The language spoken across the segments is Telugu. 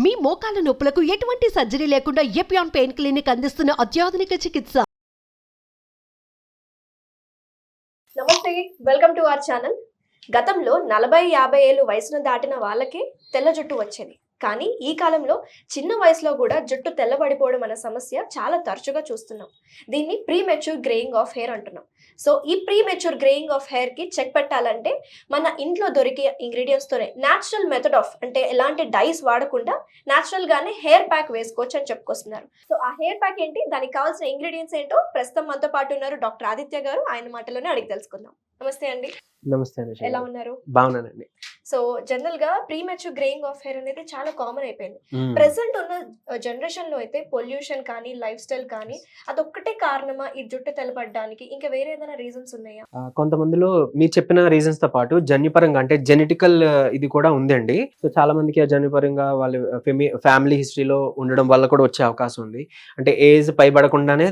మీ మోకాల నొప్పులకు ఎటువంటి సర్జరీ లేకుండా ఎపియాన్ పెయిన్ క్లినిక్ అందిస్తున్న అత్యాధునిక చికిత్స. నమస్తే, వెల్కమ్ టు అవర్ ఛానల్. గతంలో 40-50 ఏళ్ళు వయసును దాటిన వాళ్ళకి తెల్ల జుట్టు వచ్చేది. కానీ ఈ కాలంలో చిన్న వయసులో కూడా జుట్టు తెల్లబడిపోవడం అనే సమస్య చాలా తరచుగా చూస్తున్నాం. దీన్ని pre mature greying of hair అంటున్నాం. సో ఈ ప్రీ మెచ్యూర్ గ్రేయింగ్ ఆఫ్ హెయిర్కి చెక్ పెట్టాలంటే మన ఇంట్లో దొరికే ఇంగ్రీడియంట్స్తోనే న్యాచురల్ మెథడ్ ఆఫ్, అంటే ఎలాంటి డైస్ వాడకుండా న్యాచురల్గానే హెయిర్ ప్యాక్ వేసుకోవచ్చు అని చెప్పుకొస్తున్నారు. సో ఆ హెయిర్ ప్యాక్ ఏంటి, దానికి కావాల్సిన ఇంగ్రీడియంట్స్ ఏంటో ప్రస్తుతం మనతో పాటు ఉన్నారు డాక్టర్ ఆదిత్య గారు. ఆయన మాటలోనే అడిగి తెలుసుకుందాం. నమస్తే అండి. నమస్తే అండి. ఎలా ఉన్నారు? బాగున్నానండి. సో జనరల్ గా ప్రీమెచ్యూర్ గ్రేయింగ్ ఆఫ్ హెయిర్ అనేది చాలా కామన్ అయిపోయింది. ప్రెసెంట్ ఉన్న జనరేషన్ లో అయితే పొల్యూషన్ కానీ లైఫ్ స్టైల్ కానీ అదొక్కటే కారణమా ఈ జుట్టు తెల్లబడడానికి? ఇంకా వేరే ఏదైనా రీజన్స్ ఉన్నాయా? కొంతమందిలో మీరు చెప్పిన రీజన్స్ తో పాటు జన్యుపరంగా అంటే జెనెటికల్ ఇది కూడా ఉందండి. సో చాలా మందికి ఆ జన్యుపరంగా వాళ్ళ ఫ్యామిలీ హిస్టరీలో ఉండడం వల్ల కూడా వచ్చే అవకాశం ఉంది. అంటే ఏజ్ పైబడకుండానే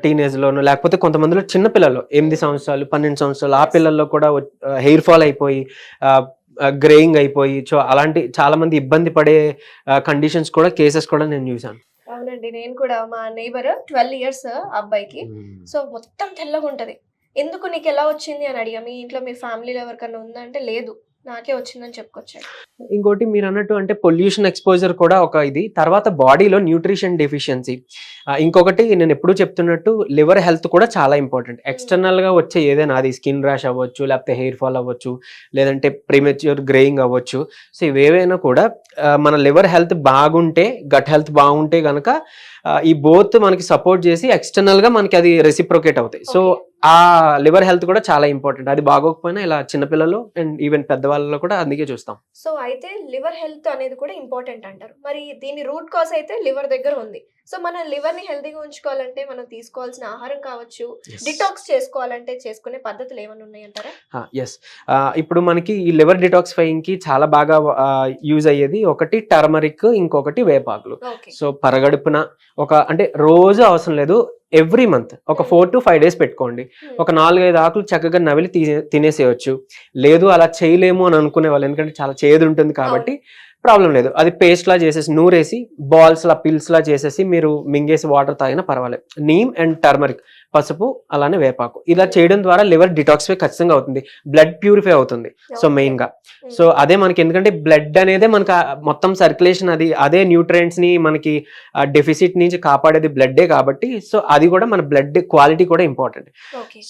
టీనేజ్ లోను, లేకపోతే కొంతమందిలో చిన్న పిల్లలు 8 సంవత్సరాలు 12 సంవత్సరాలు ఆ పిల్లల్లో కూడా హెయిర్ ఫాల్ అయిపోయి గ్రేయింగ్ అయిపోయి సో అలాంటి చాలా మంది ఇబ్బంది పడే కండిషన్స్ కూడా కేసెస్ కూడా నేను చూసాను. అవునండి, నేను కూడా మా నైబర్ 12 ఇయర్స్ అబ్బాయికి సో మొత్తం తెల్లగా ఉంటది. ఎందుకు నీకు ఎలా వచ్చింది అని అడిగా. మీ ఇంట్లో మీ ఫ్యామిలీలో ఎవరికన్నా ఉందా అంటే లేదు, నాకే వచ్చిందని చెప్పుకొచ్చాడు. ఇంకోటి మీరు అన్నట్టు అంటే పొల్యూషన్ ఎక్స్పోజర్ కూడా ఒక ఇది. తర్వాత బాడీలో న్యూట్రిషన్ డెఫిషియన్సీ. ఇంకొకటి నేను ఎప్పుడూ చెప్తున్నట్టు లివర్ హెల్త్ కూడా చాలా ఇంపార్టెంట్. ఎక్స్టర్నల్ గా వచ్చే ఏదైనా, అది స్కిన్ ర్యాష్ అవ్వచ్చు, లేకపోతే హెయిర్ ఫాల్ అవ్వచ్చు, లేదంటే ప్రీమెచ్యూర్ గ్రేయింగ్ అవ్వచ్చు. సో ఇవేవైనా కూడా మన లివర్ హెల్త్ బాగుంటే, గట్ హెల్త్ బాగుంటే కనుక ఈ బోత్ మనకి సపోర్ట్ చేసి ఎక్స్టర్నల్ గా మనకి అది రెసిప్రొకేట్ అవుతాయి. సో ఆ లివర్ హెల్త్ కూడా చాలా ఇంపార్టెంట్. అది బాగోకపోయినా ఇలా చిన్నపిల్లలు అండ్ ఈవెన్ పెద్దవాళ్ళలో కూడా అందుకే చూస్తాం. సో అయితే లివర్ హెల్త్ అనేది కూడా ఇంపార్టెంట్ అంటారు. మరి దీని రూట్ కాజ్ అయితే లివర్ దగ్గర ఉంది. సో మన లివర్ ని హెల్తీగా ఉంచుకోవాలంటే మనం తీసుకోవాల్సిన ఆహారం కావచ్చు, డిటాక్స్ చేసుకోవాలంటే చేసుకునే పద్ధతులు ఏమైనా ఉన్నాయంటారా? ఎస్, ఇప్పుడు మనకి ఈ లివర్ డిటాక్సిఫైయింగ్ కి చాలా బాగా యూజ్ అయ్యేది ఒకటి టర్మరిక్, ఇంకొకటి వేపాకులు. సో పరగడుపున అంటే రోజు అవసరం లేదు, ఎవ్రీ మంత్ ఒక 4 to 5 days పెట్టుకోండి. ఒక 4-5 ఆకులు చక్కగా నవిలి తినేసేయచ్చు. లేదు అలా చేయలేము అని అనుకునే వాళ్ళు, ఎందుకంటే చాలా చేదు ఉంటుంది కాబట్టి ప్రాబ్లం లేదు, అది పేస్ట్ లా చేసేసి నూరేసి బాల్స్ లా పిల్స్ లా చేసేసి మీరు మింగేసి వాటర్ తాగినా పర్వాలేదు. నీమ్ అండ్ టర్మరిక్, పసుపు, అలానే వేపాకు, ఇలా చేయడం ద్వారా లివర్ డిటాక్సిఫై ఖచ్చితంగా అవుతుంది, బ్లడ్ ప్యూరిఫై అవుతుంది. సో మెయిన్ గా సో అదే మనకి, ఎందుకంటే బ్లడ్ అనేది మనకి మొత్తం సర్క్యులేషన్ అదే న్యూట్రియంట్స్ ని మనకి డెఫిసిట్ నుంచి కాపాడేది బ్లడ్డే కాబట్టి సో అది కూడా మన బ్లడ్ క్వాలిటీ కూడా ఇంపార్టెంట్.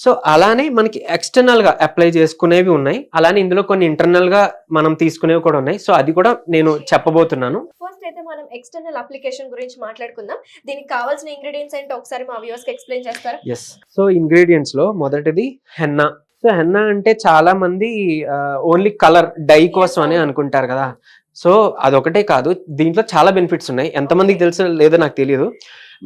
సో అలానే మనకి ఎక్స్టర్నల్ గా అప్లై చేసుకునేవి ఉన్నాయి, అలానే ఇందులో కొన్ని ఇంటర్నల్ గా మనం తీసుకునేవి కూడా ఉన్నాయి. సో అది కూడా నేను చెప్పబోతున్నాను. ఫస్ట్ అయితే మనం ఎక్స్టర్నల్ అప్లికేషన్ గురించి మాట్లాడుకుందాం. దీనికి కావాల్సిన ఇంగ్రీడియంట్స్ ఏంటో ఒకసారి మా వ్యూవర్స్ కి ఎక్స్ప్లెయిన్ చేస్తారా? ఎస్, సో ఇంగ్రీడియంట్స్ లో మొదటిది హెన్నా. సో హెన్నా అంటే చాలా మంది ఓన్లీ కలర్ డై కోసం అని అనుకుంటారు కదా. సో అదొకటే కాదు, దీంట్లో చాలా బెనిఫిట్స్ ఉన్నాయి. ఎంతమందికి తెలుసో లేదో నాకు తెలియదు.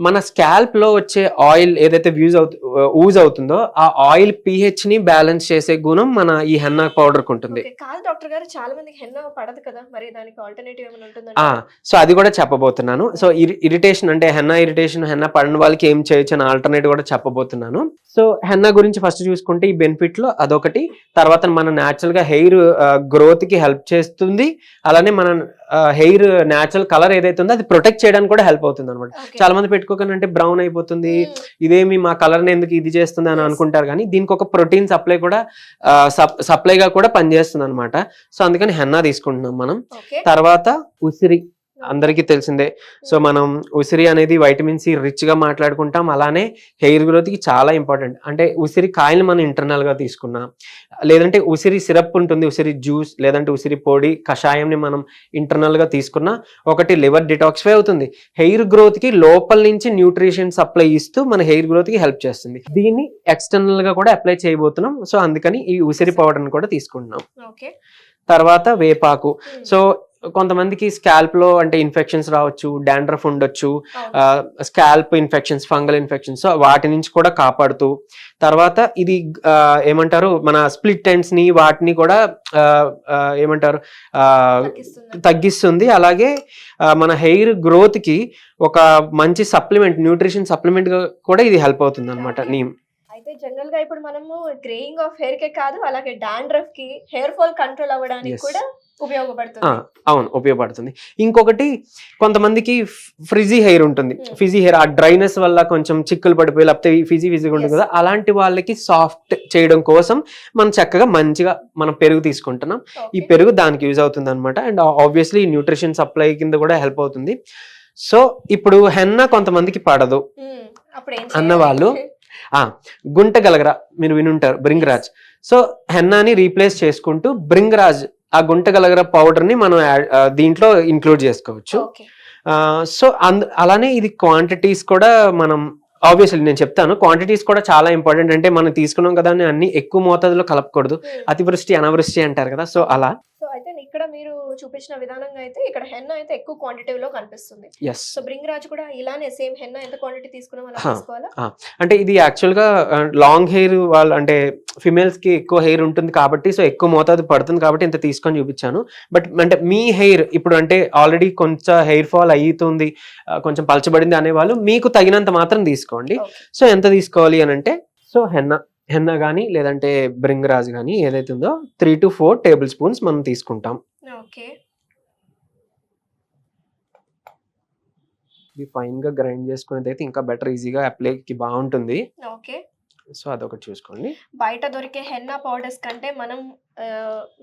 మన స్కాల్ప్ లో వచ్చే ఆయిల్ ఏదైతే యూజ్ అవుతుందో ఆ ఆయిల్ pH ని బ్యాలెన్స్ చేసే గుణం మన ఈ హెన్నా పౌడర్ కు ఉంటుంది. కాదు డాక్టర్ గారు, చాలా మందికి హెన్నా పడదు కదా, మరి దానికి ఆల్టర్నేటివ్ ఏమైనా ఉంటుందా? సో అది కూడా చెప్పబోతున్నాను. సో ఇరిటేషన్ అంటే హెన్నా ఇరిటేషన్, హెన్నా పడిన వాళ్ళకి ఏం చేయొచ్చు అని ఆల్టర్నేటివ్ కూడా చెప్పబోతున్నాను. సో హెన్నా గురించి ఫస్ట్ చూసుకుంటే ఈ బెనిఫిట్ లో అదొకటి. తర్వాత మన న్యాచురల్ గా హెయిర్ గ్రోత్ కి హెల్ప్ చేస్తుంది, అలానే మన హెయిర్ న్యాచురల్ కలర్ ఏదైతే ఉందో అది ప్రొటెక్ట్ చేయడానికి కూడా హెల్ప్ అవుతుంది అనమాట. చాలా మంది పెట్టుకోకంటే బ్రౌన్ అయిపోతుంది, ఇదేమి మా కలర్ ని ఎందుకు ఇది చేస్తుంది అని అనుకుంటారు, కానీ దీనికి ఒక ప్రోటీన్ సప్లై కూడా సప్లైగా కూడా పనిచేస్తుంది అనమాట. సో అందుకని హెన్నా తీసుకుంటున్నాం మనం. తర్వాత ఉసిరి అందరికీ తెలిసిందే. సో మనం ఉసిరి అనేది వైటమిన్ సి రిచ్ గా మాట్లాడుకుంటాం, అలానే హెయిర్ గ్రోత్ కి చాలా ఇంపార్టెంట్. అంటే ఉసిరి కాయలు మనం ఇంటర్నల్ గా తీసుకున్నాం, లేదంటే ఉసిరి సిరప్ ఉంటుంది, ఉసిరి జ్యూస్, లేదంటే ఉసిరి పొడి కషాయంని మనం ఇంటర్నల్ గా తీసుకున్నా ఒకటి లివర్ డిటాక్సిఫై అవుతుంది, హెయిర్ గ్రోత్ కి లోపల నుంచి న్యూట్రిషన్ సప్లై ఇస్తూ మన హెయిర్ గ్రోత్ కి హెల్ప్ చేస్తుంది. దీన్ని ఎక్స్టర్నల్ గా కూడా అప్లై చేయబోతున్నాం. సో అందుకని ఈ ఉసిరి పౌడర్ ని కూడా తీసుకుంటున్నాం. తర్వాత వేపాకు. సో కొంతమందికి స్కాల్ప్ లో అంటే ఇన్ఫెక్షన్స్ రావచ్చు, డాండ్రఫ్ ఉండొచ్చు, scalp infections, fungal infections, so వాటి నుంచి కూడా కాపాడుతూ, తర్వాత ఇది ఏమంటారు మన స్ప్లిట్ ఎండ్స్ ని వాటిని కూడా ఏమంటారు తగ్గిస్తుంది. అలాగే మన హెయిర్ గ్రోత్ కి ఒక మంచి సప్లిమెంట్, న్యూట్రిషన్ సప్లిమెంట్ గా కూడా ఇది హెల్ప్ అవుతుంది అనమాట నీమ్. అయితే జనరల్ గా ఇప్పుడు మనము గ్రేయింగ్ ఆఫ్ హెయిర్ కే కాదు, అలాగే డాండ్రఫ్ కి, హెయిర్ ఫాల్ కంట్రోల్ అవ్వడానికి కూడా ఉపయోగపడుతుంది. అవును, ఉపయోగపడుతుంది. ఇంకొకటి, కొంతమందికి ఫ్రిజీ హెయిర్ ఉంటుంది, ఫిజీ హెయిర్ ఆ డ్రైనెస్ వల్ల కొంచెం చిక్కులు పడిపోయి లేకపోతే ఫిజీగా ఉంటుంది కదా, అలాంటి వాళ్ళకి సాఫ్ట్ చేయడం కోసం మనం చక్కగా మంచిగా మనం పెరుగు తీసుకుంటున్నాం. ఈ పెరుగు దానికి యూజ్ అవుతుంది అనమాట. అండ్ ఆబ్వియస్లీ న్యూట్రిషన్ సప్లై కింద కూడా హెల్ప్ అవుతుంది. సో ఇప్పుడు హెన్నా కొంతమందికి పడదు అన్న వాళ్ళు గుంట గలగర మీరు వినుంటారు, బ్రింగరాజ్. సో హెన్నాని రీప్లేస్ చేసుకుంటూ బ్రింగరాజ్ ఆ గుంట గలగర పౌడర్ ని మనం దీంట్లో ఇంక్లూడ్ చేసుకోవచ్చు. సో అలానే ఇది క్వాంటిటీస్ కూడా మనం ఆబ్వియస్లీ నేను చెప్తాను, క్వాంటిటీస్ కూడా చాలా ఇంపార్టెంట్. అంటే మనం తీసుకున్నాం కదా అని అన్ని ఎక్కువ మోతాదులో కలపకూడదు, అతివృష్టి అనావృష్టి అంటారు కదా. సో అలా అయితే ఇక్కడ మీరు చూపించిన విధానంగా అయితే ఇక్కడ హెన్నా అయితే ఎక్కువ క్వాంటిటీలో కనిపిస్తుంది. సో బ్రింగరాజ్ కూడా ఇలానే సేమ్ హెన్నా ఎంత క్వాంటిటీ తీసుకున్నాం అలా తీసుకోవాలా? అంటే ఇది యాక్చువల్ గా లాంగ్ హెయిర్ వాళ్ళు అంటే ఫిమేల్స్ కి ఎక్కువ హెయిర్ ఉంటుంది కాబట్టి, సో ఎక్కువ మోతాదు పడుతుంది కాబట్టి ఇంత తీసుకొని చూపించాను. బట్ అంటే మీ హెయిర్ ఇప్పుడు అంటే ఆల్రెడీ కొంచెం హెయిర్ ఫాల్ అవుతుంది, కొంచెం పలచబడింది అనే వాళ్ళు మీకు తగినంత మాత్రం తీసుకోండి. సో ఎంత తీసుకోవాలి అని అంటే, సో హెన్నా కానీ లేదంటే బ్రింగరాజ్ కానీ ఏదైతే ఉందో 3 to 4 టేబుల్ స్పూన్స్ మనం తీసుకుంటాం. ఇది ఫైన్ గా గ్రైండ్ చేసుకునేది అయితే ఇంకా బెటర్, ఈజీగా అప్లైకి బాగుంటుంది. సో అదొకటి చూసుకోండి. బయట దొరికే హెన్నా పౌడర్స్ కంటే మనం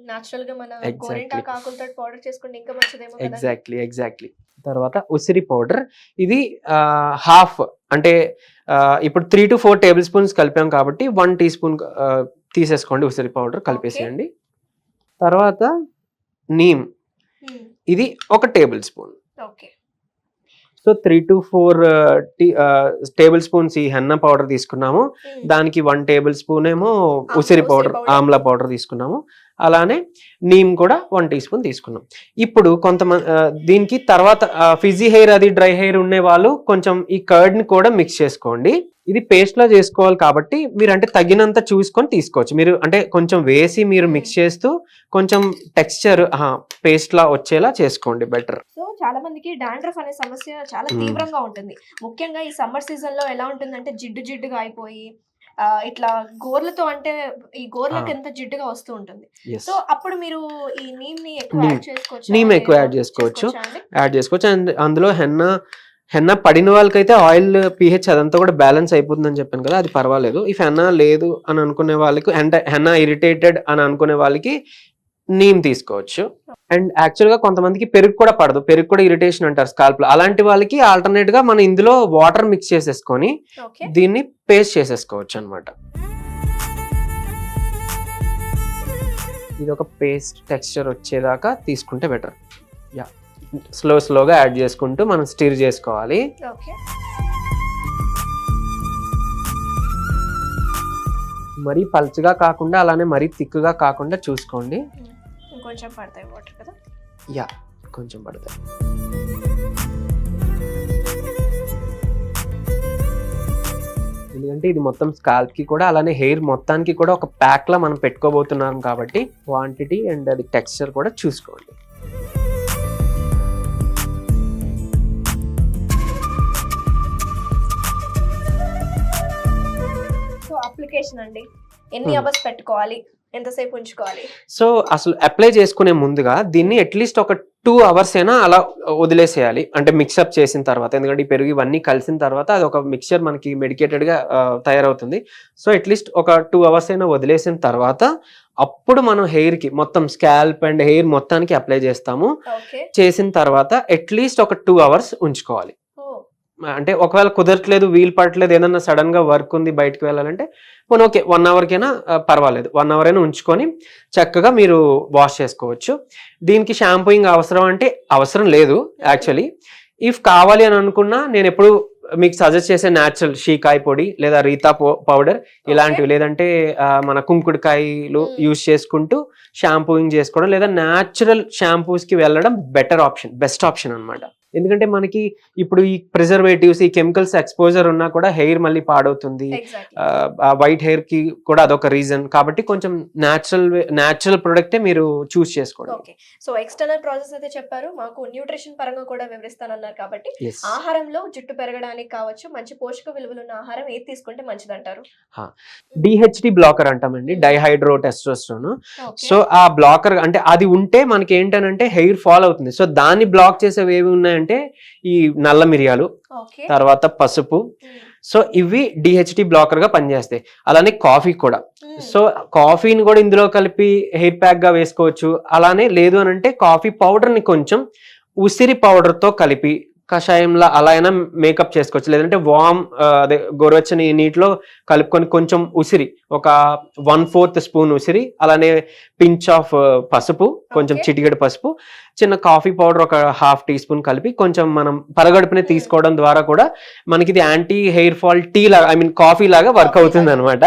నేచురల్ గా మన గోరింటాకు ఆకులతో పౌడర్ చేసుకుంటే ఇంకా మంచిదేమో కదా. ఎగ్జాక్ట్లీ. తర్వాత ఉసిరి పౌడర్, ఇది హాఫ్ అంటే ఇప్పుడు 3 to 4 టేబుల్ స్పూన్స్ కలిపాం కాబట్టి 1 teaspoon తీసేసుకోండి ఉసిరి పౌడర్, కలిపేసేయండి. తర్వాత నీమ్, ఇది 1 table spoon. So 3 to 4 table spoons ఈ హెన్నా పౌడర్ తీసుకున్నాము, దానికి 1 టేబుల్ స్పూన్ ఏమో ఉసిరి పౌడర్ ఆమ్లా పౌడర్ తీసుకున్నాము. అలానే నీమ్ కూడా 1 teaspoon తీసుకున్నాం. ఇప్పుడు కొంతమంది దీనికి తర్వాత ఫిజీ హెయిర్ అది డ్రై హెయిర్ ఉండే వాళ్ళు కొంచెం ఈ కర్డ్ ని కూడా మిక్స్ చేసుకోండి. ఇది పేస్ట్ లా చేసుకోవాలి కాబట్టి మీరు అంటే తగినంత చూసుకొని తీసుకోవచ్చు. మీరు అంటే కొంచెం వేసి మీరు మిక్స్ చేస్తూ కొంచెం టెక్స్చర్ పేస్ట్ లా వచ్చేలా చేసుకోండి, బెటర్. సో చాలా మందికి డాండ్రఫ్ అనే సమస్య చాలా తీవ్రంగా ఉంటుంది. ముఖ్యంగా ఈ సమ్మర్ సీజన్ లో ఎలా ఉంటుందంటే జిడ్డుగా అయిపోయి ఇట్లా గోర్లతో అంటే ఈ గోర్లకు ఎంత జిడ్డుగా వస్తూ ఉంటుంది. సో అప్పుడు మీరు ఈ నీమ్ ని ఎక్కువ యాడ్ చేసుకోవచ్చు. అండ్ అందులో హెన్నా పడిన వాళ్ళకైతే ఆయిల్ pH అదంతా కూడా బ్యాలెన్స్ అయిపోతుందని చెప్పాను కదా, అది పర్వాలేదు. ఇఫ్ హెన్నా లేదు అని అనుకునే వాళ్ళకి, అంటే హెన్నా ఇరిటేటెడ్ అని అనుకునే వాళ్ళకి నీమ్ తీసుకోవచ్చు. అండ్ యాక్చువల్ గా కొంతమందికి పెరుగు కూడా పడదు, పెరుగు కూడా ఇరిటేషన్ అంటారు స్కాల్ప్ లో. అలాంటి వాళ్ళకి ఆల్టర్నేట్ గా మనం ఇందులో వాటర్ మిక్స్ చేసేసుకొని దీన్ని పేస్ట్ చేసేసుకోవచ్చు అనమాట. ఇది ఒక పేస్ట్ టెక్స్చర్ వచ్చేదాకా తీసుకుంటే బెటర్. స్లోగా యాడ్ చేసుకుంటూ మనం స్టిర్ చేసుకోవాలి. మరీ పల్చగా కాకుండా అలానే మరీ థిక్గా కాకుండా చూసుకోండి. కొంచెం పడతాయి వాటర్ కదా. కొంచెం పడతాయి. ఎందుకంటే ఇది మొత్తం స్కాల్ప్ కి కూడా అలానే హెయిర్ మొత్తానికి కూడా ఒక ప్యాక్ లా మనం పెట్టుకోబోతున్నాం కాబట్టి క్వాంటిటీ అండ్ అది టెక్స్చర్ కూడా చూసుకోండి. సో అప్లికేషన్ అండి, ఎన్ని అవర్స్ పెట్టుకోవాలి, ఎంతసేపు ఉంచుకోవాలి? సో అసలు అప్లై చేసుకునే ముందుగా దీన్ని అట్లీస్ట్ ఒక 2 hours అయినా అలా వదిలేసేయాలి. అంటే మిక్సప్ చేసిన తర్వాత, ఎందుకంటే ఈ పెరుగు ఇవన్నీ కలిసిన తర్వాత అది ఒక మిక్చర్ మనకి మెడికేటెడ్ గా తయారవుతుంది. సో అట్లీస్ట్ ఒక 2 hours అయినా వదిలేసిన తర్వాత అప్పుడు మనం హెయిర్ కి మొత్తం స్కాల్ప్ అండ్ హెయిర్ మొత్తానికి అప్లై చేస్తాము. చేసిన తర్వాత అట్లీస్ట్ ఒక 2 hours ఉంచుకోవాలి. అంటే ఒకవేళ కుదరట్లేదు, వీలు పడట్లేదు, ఏదన్నా సడన్ గా వర్క్ ఉంది బయటకు వెళ్ళాలంటే మనం ఓకే 1 hour కైనా పర్వాలేదు, 1 hour అయినా ఉంచుకొని చక్కగా మీరు వాష్ చేసుకోవచ్చు. దీనికి షాంపూయింగ్ అవసరం అంటే అవసరం లేదు యాక్చువల్లీ. ఇఫ్ కావాలి అని అనుకున్నా నేను ఎప్పుడు మీకు సజెస్ట్ చేసే న్యాచురల్ షీకాయ పొడి లేదా రీతా పౌడర్ ఇలాంటివి, లేదంటే మన కుంకుడుకాయలు యూజ్ చేసుకుంటూ షాంపూయింగ్ చేసుకోవడం, లేదా న్యాచురల్ షాంపూస్ కి వెళ్ళడం బెటర్ ఆప్షన్, బెస్ట్ ఆప్షన్ అనమాట. ఎందుకంటే మనకి ఇప్పుడు ఈ ప్రిజర్వేటివ్స్, ఈ కెమికల్స్ ఎక్స్పోజర్ ఉన్నా కూడా హెయిర్ మళ్ళీ పాడవుతుంది. ఎగ్జాక్ట్లీ. ఆ వైట్ హెయిర్ కి కూడా అదొక రీజన్. కాబట్టి కొంచెం న్యాచురల్ ప్రొడక్టే మీరు చూస్ చేసుకోండి. ఓకే. సో ఎక్స్టర్నల్ ప్రాసెస్ అయితే చెప్పారు, మాకు న్యూట్రిషన్ పరంగా కూడా వివరిస్తానన్నారు కాబట్టి Yes. ఆహారంలో జుట్టు పెరగడానికి కావచ్చు, మంచి పోషక విలువలు ఉన్న ఆహారం ఏది తీసుకుంటే మంచిదంటారు? డిహెచ్డి బ్లాకర్ అంటామండి, డైహైడ్రో టెస్టోస్టెరోన్. ఓకే. సో ఆ బ్లాకర్ అంటే అది ఉంటే మనకి ఏంటనంటే హెయిర్ ఫాల్ అవుతుంది. సో దాన్ని బ్లాక్ చేసేవి ఏవి ఉన్నాయంటే ఈ నల్ల మిరియాలు, ఓకే. తర్వాత పసుపు. మ్మ్. సో ఇవి డిహెచ్డి బ్లాకర్ గా పనిచేస్తాయి. అలానే కాఫీ కూడా. మ్మ్. సో కాఫీని కూడా ఇందులో కలిపి హెయిర్ ప్యాక్ గా వేసుకోవచ్చు. అలానే లేదు అని అంటే కాఫీ పౌడర్ ని కొంచెం ఉసిరి పౌడర్ తో కలిపి కషాయంలో అలా అయినా మేకప్ చేసుకోవచ్చు. లేదంటే వామ్ అదే గోరువెచ్చని నీటిలో కలుపుకొని కొంచెం ఉసిరి, ఒక 1/4 స్పూన్ ఉసిరి, అలానే పించ్ ఆఫ్ పసుపు, కొంచెం Okay. చిటికెడు పసుపు, చిన్న కాఫీ పౌడర్ ఒక 1/2 టీ స్పూన్ కలిపి కొంచెం మనం పరగడుపునే తీసుకోవడం ద్వారా కూడా మనకి ఇది యాంటీ హెయిర్ ఫాల్ టీ లాగా, ఐ మీన్ కాఫీ లాగా వర్క్ Coffee అవుతుంది లాగా. అనమాట.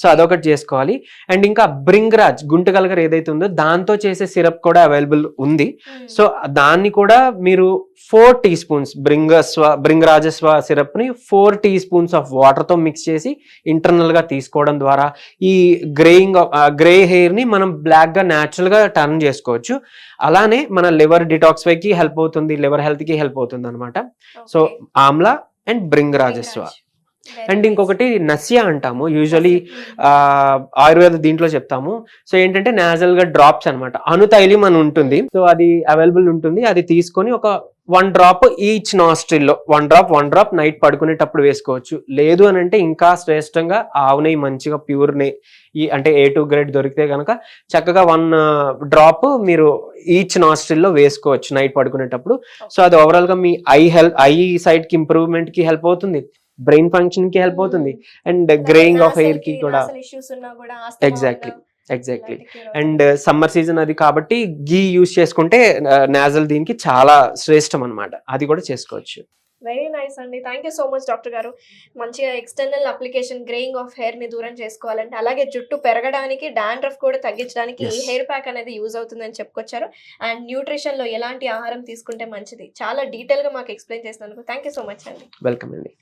సో అదొకటి చేసుకోవాలి. అండ్ ఇంకా బ్రింగ్రాజ్ గుంటగలగర్ ఏదైతే ఉందో దాంతో చేసే సిరప్ కూడా అవైలబుల్ ఉంది. మ్మ్. సో దాన్ని కూడా మీరు 4 టీ స్పూన్స్ బ్రింగరాజస్వ సిరప్ ని 4 టీ స్పూన్స్ ఆఫ్ వాటర్ తో మిక్స్ చేసి ఇంటర్నల్ గా తీసుకోవడం ద్వారా ఈ గ్రే హెయిర్ ని మనం బ్లాక్ గా న్యాచురల్ గా టర్న్ చేసుకోవచ్చు. అలానే మన లివర్ డిటాక్సిఫై కి హెల్ప్ అవుతుంది, లివర్ హెల్త్ కి హెల్ప్ అవుతుంది అనమాట. So okay. ఆమ్లా అండ్ బ్రింగరాజస్వ. Very and nice. ఇంకొకటి నసియా అంటాము, యూజువలీ మ్మ్. ఆయుర్వేద దీంట్లో చెప్తాము. సో ఏంటంటే నాజల్ గా డ్రాప్స్ అనమాట, అనుతైలం అని ఉంటుంది. సో అది అవైలబుల్ ఉంటుంది. అది తీసుకొని ఒక 1 డ్రాప్ ఈచ్ నాస్ట్రిల్లో, 1 డ్రాప్ నైట్ పడుకునేటప్పుడు వేసుకోవచ్చు. లేదు అని అంటే ఇంకా శ్రేష్టంగా ఆవు నెయ్యి, మంచిగా ప్యూర్ నెయ్యి, ఈ అంటే A2 గ్రేడ్ దొరికితే కనుక చక్కగా 1 డ్రాప్ మీరు ఈచ్ నాస్ట్రిల్లో వేసుకోవచ్చు నైట్ పడుకునేటప్పుడు. సో అది ఓవరాల్ గా మీ ఐ సైడ్ కి ఇంప్రూవ్మెంట్ కి హెల్ప్ అవుతుంది, బ్రెయిన్ ఫంక్షన్ కి హెల్ప్ అవుతుంది, అండ్ గ్రేయింగ్ ఆఫ్ హెయిర్ కి కూడా. issues ఉన్నా కూడా, ఆస్తమా ఎగ్జాక్ట్లీ ఉన్నా ఎగ్జాక్ట్లీ. ఇలాంటి cure అండ్ సమ్మర్ సీజన్ అది కాబట్టి గీ యూస్ చేసుకుంటే నాజల్ దీనికి చాలా శ్రేష్టం అన్నమాట. అది కూడా చేసుకోవచ్చు. వెరీ నైస్ అండి. Thank you so much doctor గారు. మంచిగా external application greying of hair ని దూరం చేసుకోవాలంటే, అలాగే జుట్టు పెరగడానికి, డాండ్రఫ్ కూడా తగ్గించడానికి ఈ Yes. హెయిర్ ప్యాక్ అనేది యూజ్ అవుతుందని చెప్పుకొచ్చారు. అండ్ న్యూట్రిషన్ లో ఎలాంటి ఆహారం తీసుకుంటే మంచిది చాలా డీటెయిల్ గా మాకు ఎక్స్ప్లెయిన్ చేసినందుకు థ్యాంక్ యూ సో మచ్ అండి. వెల్కమ్ అండి.